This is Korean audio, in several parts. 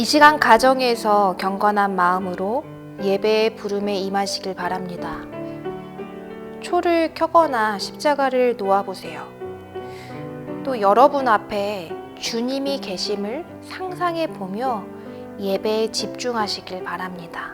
이 시간 가정에서 경건한 마음으로 예배의 부름에 임하시길 바랍니다. 초를 켜거나 십자가를 놓아보세요. 또 여러분 앞에 주님이 계심을 상상해 보며 예배에 집중하시길 바랍니다.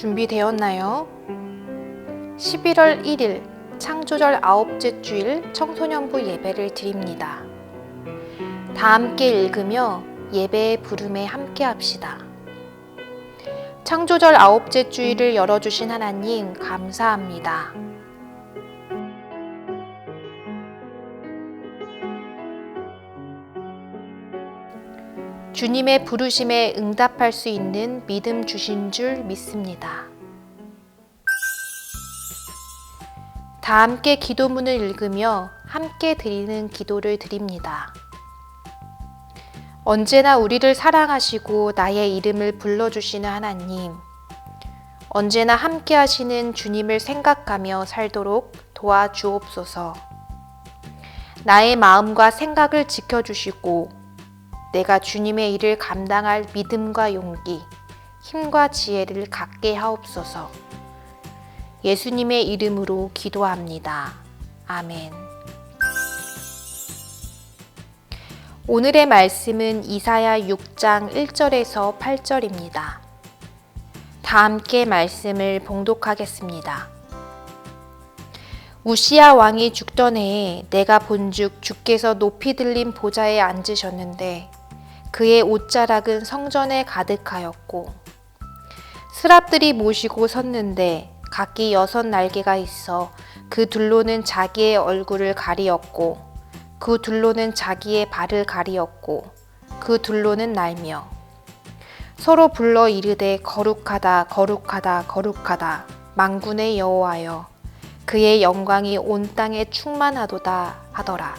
준비되었나요? 11월 1일 창조절 9째 주일 청소년부 예배를 드립니다. 다 함께 읽으며 예배의 부름에 함께 합시다. 창조절 9째 주일을 열어주신 하나님 감사합니다. 주님의 부르심에 응답할 수 있는 믿음 주신 줄 믿습니다. 다 함께 기도문을 읽으며 함께 드리는 기도를 드립니다. 언제나 우리를 사랑하시고 나의 이름을 불러주시는 하나님, 언제나 함께 하시는 주님을 생각하며 살도록 도와주옵소서. 나의 마음과 생각을 지켜주시고 내가 주님의 일을 감당할 믿음과 용기, 힘과 지혜를 갖게 하옵소서. 예수님의 이름으로 기도합니다. 아멘. 오늘의 말씀은 이사야 6장 1절에서 8절입니다. 다 함께 말씀을 봉독하겠습니다. 우시야 왕이 죽던 해에 내가 본즉 주께서 높이 들린 보좌에 앉으셨는데 그의 옷자락은 성전에 가득하였고 스랍들이 모시고 섰는데 각기 6 날개가 있어 그 둘로는 자기의 얼굴을 가리었고 그 둘로는 자기의 발을 가리었고 그 둘로는 날며 서로 불러 이르되 거룩하다 거룩하다 거룩하다 만군의 여호와여 그의 영광이 온 땅에 충만하도다 하더라.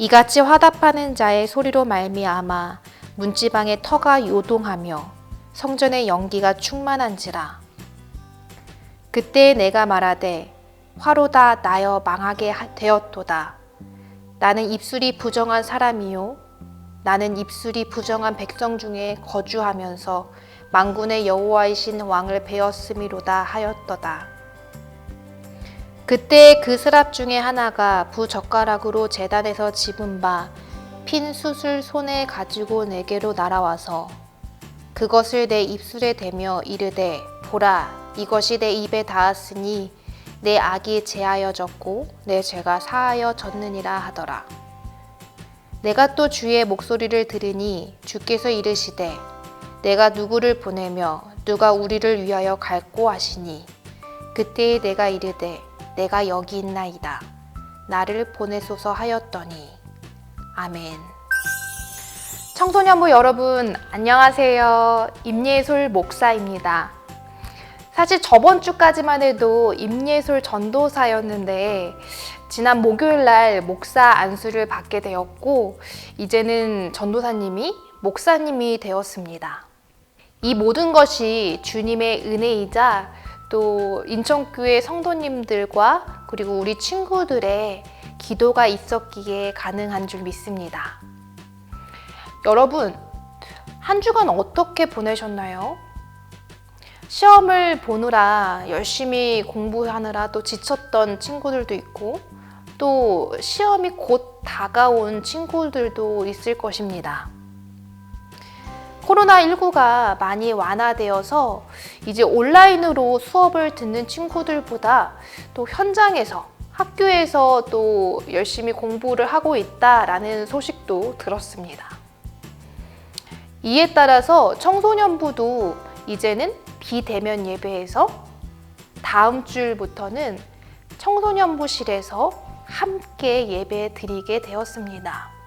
이같이 화답하는 자의 소리로 말미암아 문지방의 터가 요동하며 성전의 연기가 충만한지라. 그때 내가 말하되 화로다 나여 망하게 되었도다. 나는 입술이 부정한 사람이요 나는 입술이 부정한 백성 중에 거주하면서 만군의 여호와이신 왕을 베었음이로다 하였도다. 그때 그 스랍 중에 하나가 부젓가락으로 제단에서 집은 바 핀 숯을 손에 가지고 내게로 날아와서 그것을 내 입술에 대며 이르되 보라 이것이 내 입에 닿았으니 내 악이 제하여졌고 내 죄가 사하여졌느니라 하더라. 내가 또 주의 목소리를 들으니 주께서 이르시되 내가 누구를 보내며 누가 우리를 위하여 갈꼬 하시니 그때에 내가 이르되 내가 여기 있나이다. 나를 보내소서 하였더니 아멘. 청소년부 여러분 안녕하세요. 임예솔 목사입니다. 사실 저번 주까지만 해도 임예솔 전도사였는데 지난 목요일 날 목사 안수를 받게 되었고 이제는 전도사님이 목사님이 되었습니다. 이 모든 것이 주님의 은혜이자 또 인천교회 성도님들과 그리고 우리 친구들의 기도가 있었기에 가능한 줄 믿습니다. 여러분, 한 주간 어떻게 보내셨나요? 시험을 보느라 열심히 공부하느라 또 지쳤던 친구들도 있고 또 시험이 곧 다가온 친구들도 있을 것입니다. 코로나19가 많이 완화되어서 이제 온라인으로 수업을 듣는 친구들보다 또 현장에서 학교에서 또 열심히 공부를 하고 있다라는 소식도 들었습니다. 이에 따라서 청소년부도 이제는 비대면 예배에서 다음 주부터는 청소년부실에서 함께 예배 드리게 되었습니다.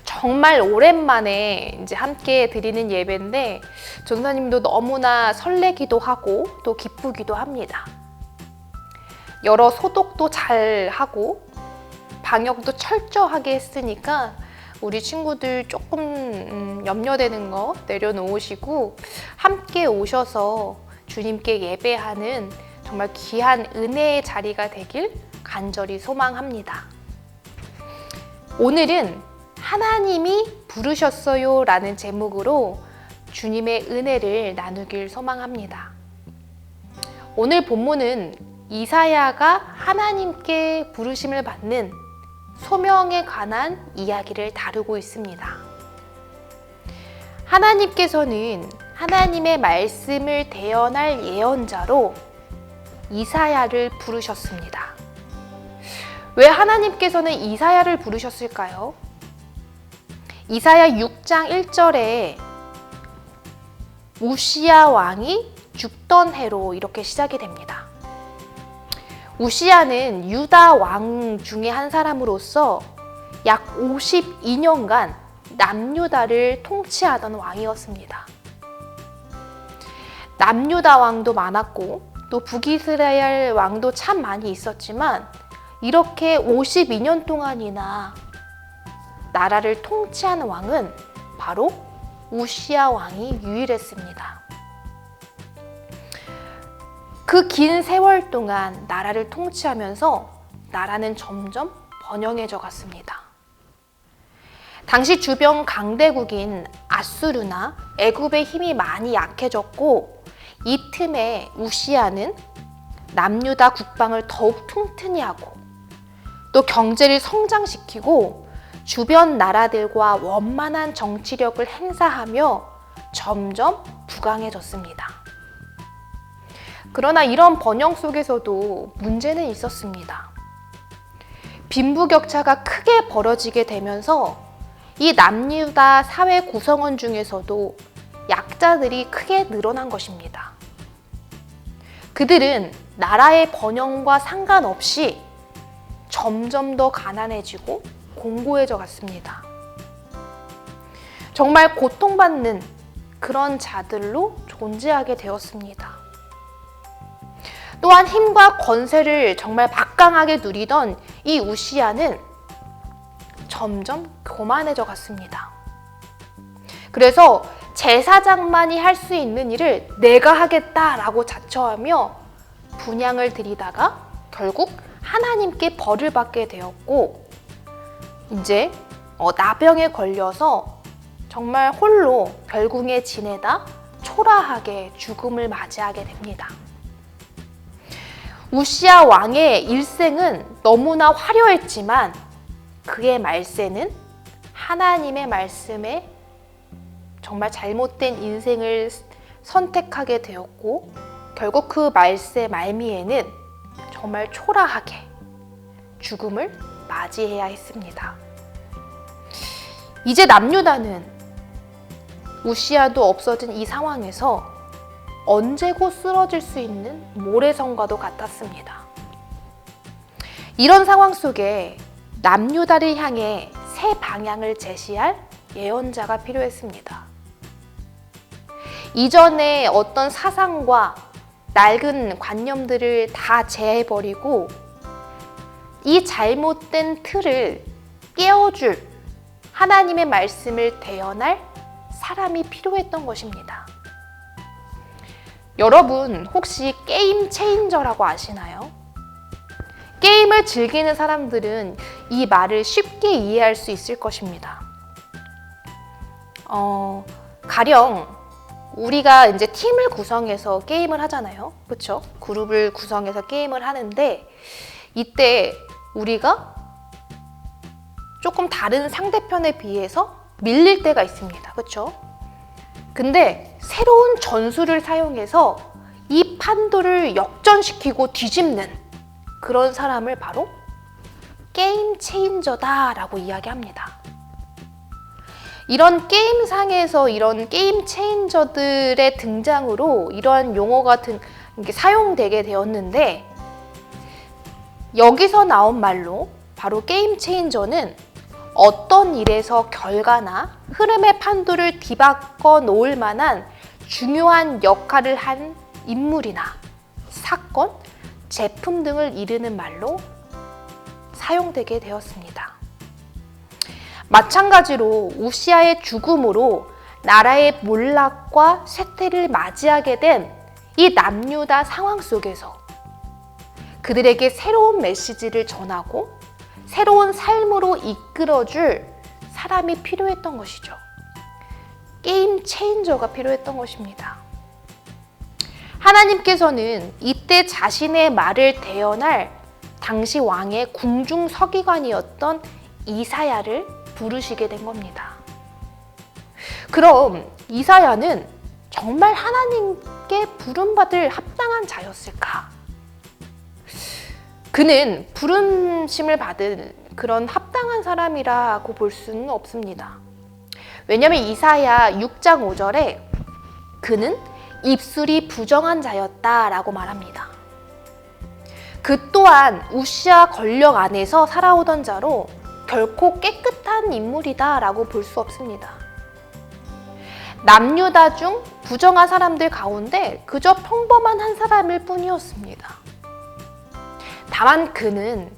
정말 오랜만에 이제 함께 드리는 예배인데 전도사님도 너무나 설레기도 하고 또 기쁘기도 합니다. 여러 소독도 잘 하고 방역도 철저하게 했으니까 우리 친구들 조금 염려되는 거 내려놓으시고 함께 오셔서 주님께 예배하는 정말 귀한 은혜의 자리가 되길 간절히 소망합니다. 오늘은 하나님이 부르셨어요 라는 제목으로 주님의 은혜를 나누길 소망합니다. 오늘 본문은 이사야가 하나님께 부르심을 받는 소명에 관한 이야기를 다루고 있습니다. 하나님께서는 하나님의 말씀을 대언할 예언자로 이사야를 부르셨습니다. 왜 하나님께서는 이사야를 부르셨을까요? 이사야 6장 1절에 우시야 왕이 죽던 해로 이렇게 시작이 됩니다. 우시야는 유다 왕 중에 한 사람으로서 약 52년간 남유다를 통치하던 왕이었습니다. 남유다 왕도 많았고 또 북이스라엘 왕도 참 많이 있었지만 이렇게 52년 동안이나 나라를 통치한 왕은 바로 우시야 왕이 유일했습니다. 그 긴 세월 동안 나라를 통치하면서 나라는 점점 번영해져 갔습니다. 당시 주변 강대국인 아수르나 애굽의 힘이 많이 약해졌고 이 틈에 우시야는 남유다 국방을 더욱 튼튼히 하고 또 경제를 성장시키고 주변 나라들과 원만한 정치력을 행사하며 점점 부강해졌습니다. 그러나 이런 번영 속에서도 문제는 있었습니다. 빈부격차가 크게 벌어지게 되면서 이 남유다 사회 구성원 중에서도 약자들이 크게 늘어난 것입니다. 그들은 나라의 번영과 상관없이 점점 더 가난해지고 공고해져 갔습니다. 정말 고통받는 그런 자들로 존재하게 되었습니다. 또한 힘과 권세를 정말 막강하게 누리던 이 우시야는 점점 교만해져 갔습니다. 그래서 제사장만이 할 수 있는 일을 내가 하겠다라고 자처하며 분향을 들이다가 결국 하나님께 벌을 받게 되었고 이제 나병에 걸려서 정말 홀로 별궁에 지내다 초라하게 죽음을 맞이하게 됩니다. 우시야 왕의 일생은 너무나 화려했지만 그의 말세는 하나님의 말씀에 정말 잘못된 인생을 선택하게 되었고 결국 그 말세 말미에는 정말 초라하게 죽음을 맞이해야 했습니다. 이제 남유다는 우시야도 없어진 이 상황에서 언제 곧 쓰러질 수 있는 모래성과도 같았습니다. 이런 상황 속에 남유다를 향해 새 방향을 제시할 예언자가 필요했습니다. 이전에 어떤 사상과 낡은 관념들을 다 제해버리고 이 잘못된 틀을 깨워줄 하나님의 말씀을 대언할 사람이 필요했던 것입니다. 여러분 혹시 게임 체인저라고 아시나요? 게임을 즐기는 사람들은 이 말을 쉽게 이해할 수 있을 것입니다. 가령 우리가 이제 팀을 구성해서 게임을 하잖아요. 그렇죠? 그룹을 구성해서 게임을 하는데 이때 우리가 조금 다른 상대편에 비해서 밀릴 때가 있습니다. 그렇죠? 근데 새로운 전술을 사용해서 이 판도를 역전시키고 뒤집는 그런 사람을 바로 게임 체인저다라고 이야기합니다. 이런 게임상에서 이런 게임 체인저들의 등장으로 이러한 용어가 사용되게 되었는데 여기서 나온 말로 바로 게임 체인저는 어떤 일에서 결과나 흐름의 판도를 뒤바꿔 놓을 만한 중요한 역할을 한 인물이나 사건, 제품 등을 이르는 말로 사용되게 되었습니다. 마찬가지로 우시아의 죽음으로 나라의 몰락과 쇠퇴를 맞이하게 된 이 남유다 상황 속에서 그들에게 새로운 메시지를 전하고 새로운 삶으로 이끌어줄 사람이 필요했던 것이죠. 게임 체인저가 필요했던 것입니다. 하나님께서는 이때 자신의 말을 대언할 당시 왕의 궁중 서기관이었던 이사야를 부르시게 된 겁니다. 그럼 이사야는 정말 하나님께 부름받을 합당한 자였을까? 그는 부름심을 받은 그런 합당한 사람이라고 볼 수는 없습니다. 왜냐하면 이사야 6장 5절에 그는 입술이 부정한 자였다라고 말합니다. 그 또한 우시아 권력 안에서 살아오던 자로 결코 깨끗한 인물이다라고 볼 수 없습니다. 남유다 중 부정한 사람들 가운데 그저 평범한 한 사람일 뿐이었습니다. 다만 그는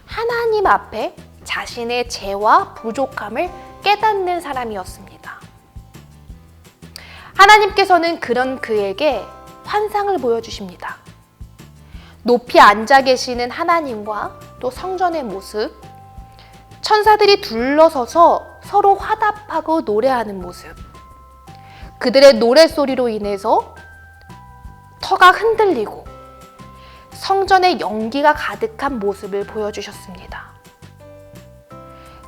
하나님 앞에 자신의 죄와 부족함을 깨닫는 사람이었습니다. 하나님께서는 그런 그에게 환상을 보여주십니다. 높이 앉아 계시는 하나님과 또 성전의 모습, 천사들이 둘러서서 서로 화답하고 노래하는 모습, 그들의 노랫소리로 인해서 터가 흔들리고 성전의 연기가 가득한 모습을 보여주셨습니다.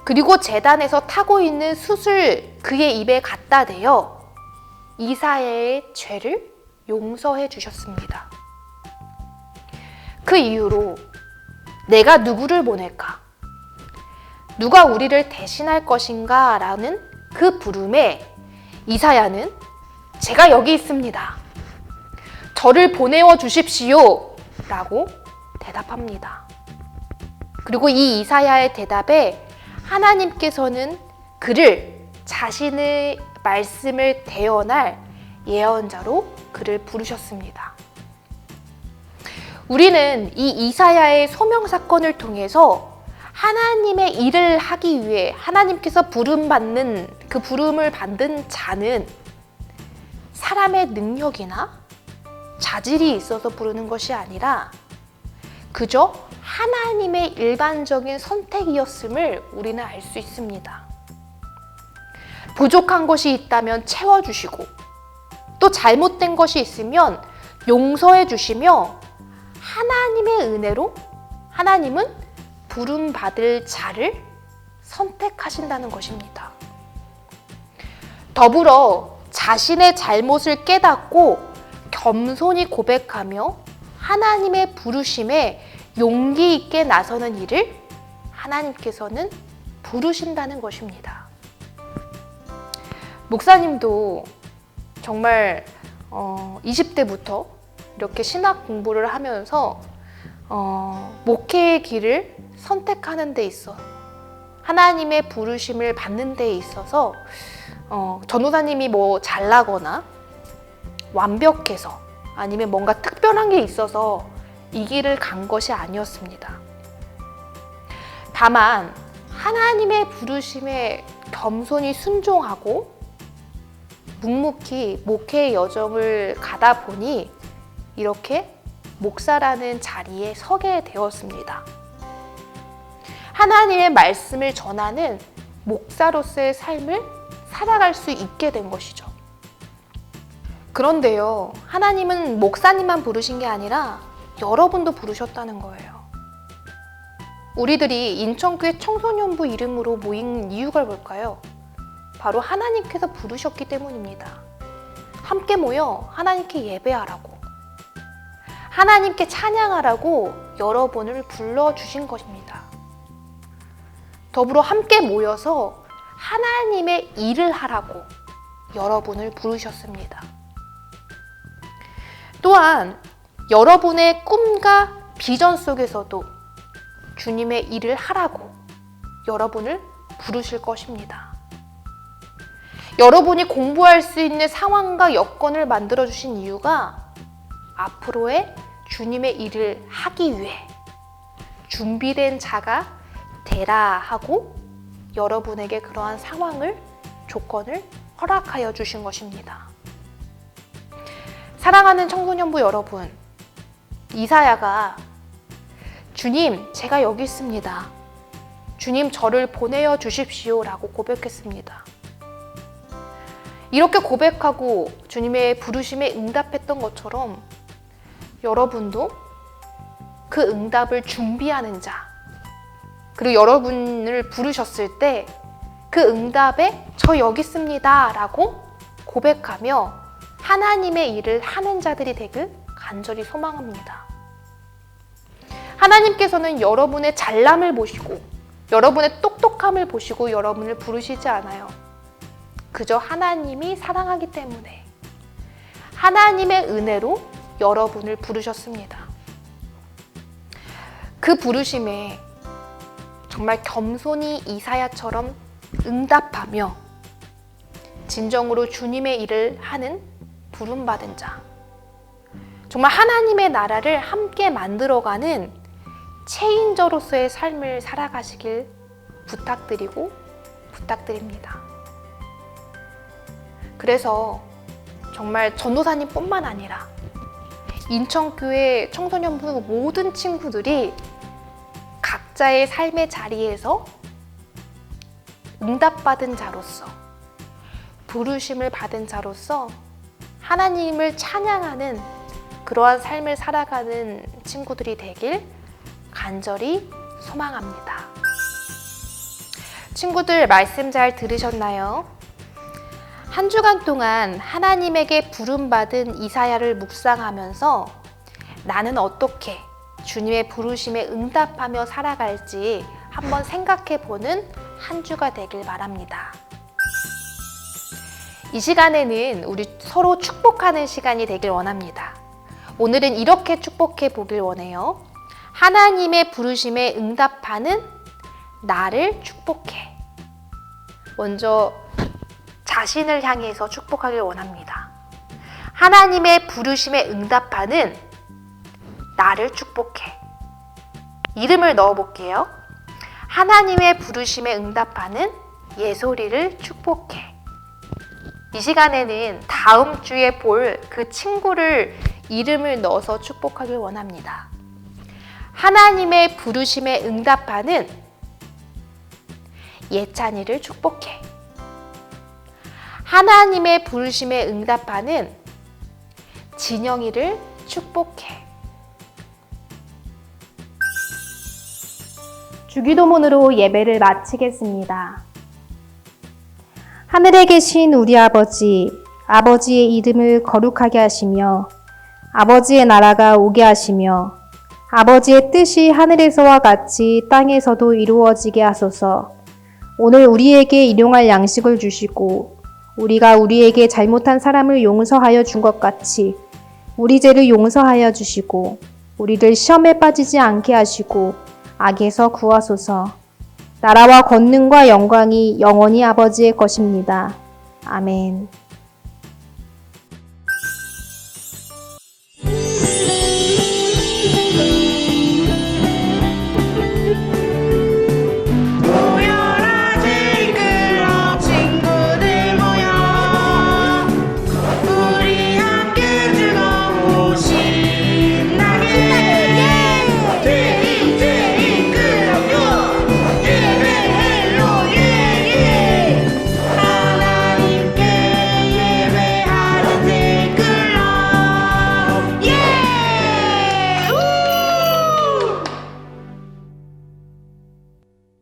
그리고 제단에서 타고 있는 숯을 그의 입에 갖다 대어 이사야의 죄를 용서해 주셨습니다. 그 이후로 내가 누구를 보낼까? 누가 우리를 대신할 것인가? 라는 그 부름에 이사야는 제가 여기 있습니다. 저를 보내어 주십시오. 라고 대답합니다. 그리고 이 이사야의 대답에 하나님께서는 그를 자신의 말씀을 대언할 예언자로 그를 부르셨습니다. 우리는 이 이사야의 소명 사건을 통해서 하나님의 일을 하기 위해 하나님께서 부름받는 그 부름을 받은 자는 사람의 능력이나 자질이 있어서 부르는 것이 아니라 그저 하나님의 일반적인 선택이었음을 우리는 알 수 있습니다. 부족한 것이 있다면 채워주시고 또 잘못된 것이 있으면 용서해 주시며 하나님의 은혜로 하나님은 부름받을 자를 선택하신다는 것입니다. 더불어 자신의 잘못을 깨닫고 겸손히 고백하며 하나님의 부르심에 용기 있게 나서는 일을 하나님께서는 부르신다는 것입니다. 목사님도 정말 20대부터 이렇게 신학 공부를 하면서 목회의 길을 선택하는 데 있어 하나님의 부르심을 받는 데 있어서 전도사님이 뭐 잘나거나 완벽해서 아니면 뭔가 특별한 게 있어서 이 길을 간 것이 아니었습니다. 다만 하나님의 부르심에 겸손히 순종하고 묵묵히 목회의 여정을 가다 보니 이렇게 목사라는 자리에 서게 되었습니다. 하나님의 말씀을 전하는 목사로서의 삶을 살아갈 수 있게 된 것이죠. 그런데요, 하나님은 목사님만 부르신 게 아니라 여러분도 부르셨다는 거예요. 우리들이 인천교회 청소년부 이름으로 모인 이유가 뭘까요? 바로 하나님께서 부르셨기 때문입니다. 함께 모여 하나님께 예배하라고, 하나님께 찬양하라고 여러분을 불러주신 것입니다. 더불어 함께 모여서 하나님의 일을 하라고 여러분을 부르셨습니다. 또한 여러분의 꿈과 비전 속에서도 주님의 일을 하라고 여러분을 부르실 것입니다. 여러분이 공부할 수 있는 상황과 여건을 만들어주신 이유가 앞으로의 주님의 일을 하기 위해 준비된 자가 되라 하고 여러분에게 그러한 상황을, 조건을 허락하여 주신 것입니다. 사랑하는 청소년부 여러분, 이사야가 주님, 제가 여기 있습니다. 주님, 저를 보내어 주십시오 라고 고백했습니다. 이렇게 고백하고 주님의 부르심에 응답했던 것처럼 여러분도 그 응답을 준비하는 자, 그리고 여러분을 부르셨을 때 그 응답에 저 여기 있습니다 라고 고백하며 하나님의 일을 하는 자들이 되길 간절히 소망합니다. 하나님께서는 여러분의 잘남을 보시고 여러분의 똑똑함을 보시고 여러분을 부르시지 않아요. 그저 하나님이 사랑하기 때문에 하나님의 은혜로 여러분을 부르셨습니다. 그 부르심에 정말 겸손히 이사야처럼 응답하며 진정으로 주님의 일을 하는 부름받은 자, 정말 하나님의 나라를 함께 만들어가는 체인저로서의 삶을 살아가시길 부탁드립니다. 그래서 정말 전도사님 뿐만 아니라 인천교회 청소년부 모든 친구들이 각자의 삶의 자리에서 응답받은 자로서, 부르심을 받은 자로서 하나님을 찬양하는 그러한 삶을 살아가는 친구들이 되길 간절히 소망합니다. 친구들, 말씀 잘 들으셨나요? 한 주간 동안 하나님에게 부름받은 이사야를 묵상하면서 나는 어떻게 주님의 부르심에 응답하며 살아갈지 한번 생각해보는 한 주가 되길 바랍니다. 이 시간에는 우리 서로 축복하는 시간이 되길 원합니다. 오늘은 이렇게 축복해 보길 원해요. 하나님의 부르심에 응답하는 나를 축복해. 먼저 자신을 향해서 축복하길 원합니다. 하나님의 부르심에 응답하는 나를 축복해. 이름을 넣어볼게요. 하나님의 부르심에 응답하는 예솔이를 축복해. 이 시간에는 다음 주에 볼 그 친구를 이름을 넣어서 축복하길 원합니다. 하나님의 부르심에 응답하는 예찬이를 축복해. 하나님의 부르심에 응답하는 진영이를 축복해. 주기도문으로 예배를 마치겠습니다. 하늘에 계신 우리 아버지, 아버지의 이름을 거룩하게 하시며 아버지의 나라가 오게 하시며 아버지의 뜻이 하늘에서와 같이 땅에서도 이루어지게 하소서. 오늘 우리에게 일용할 양식을 주시고 우리가 우리에게 잘못한 사람을 용서하여 준 것 같이 우리 죄를 용서하여 주시고 우리를 시험에 빠지지 않게 하시고 악에서 구하소서. 나라와 권능과 영광이 영원히 아버지의 것입니다. 아멘.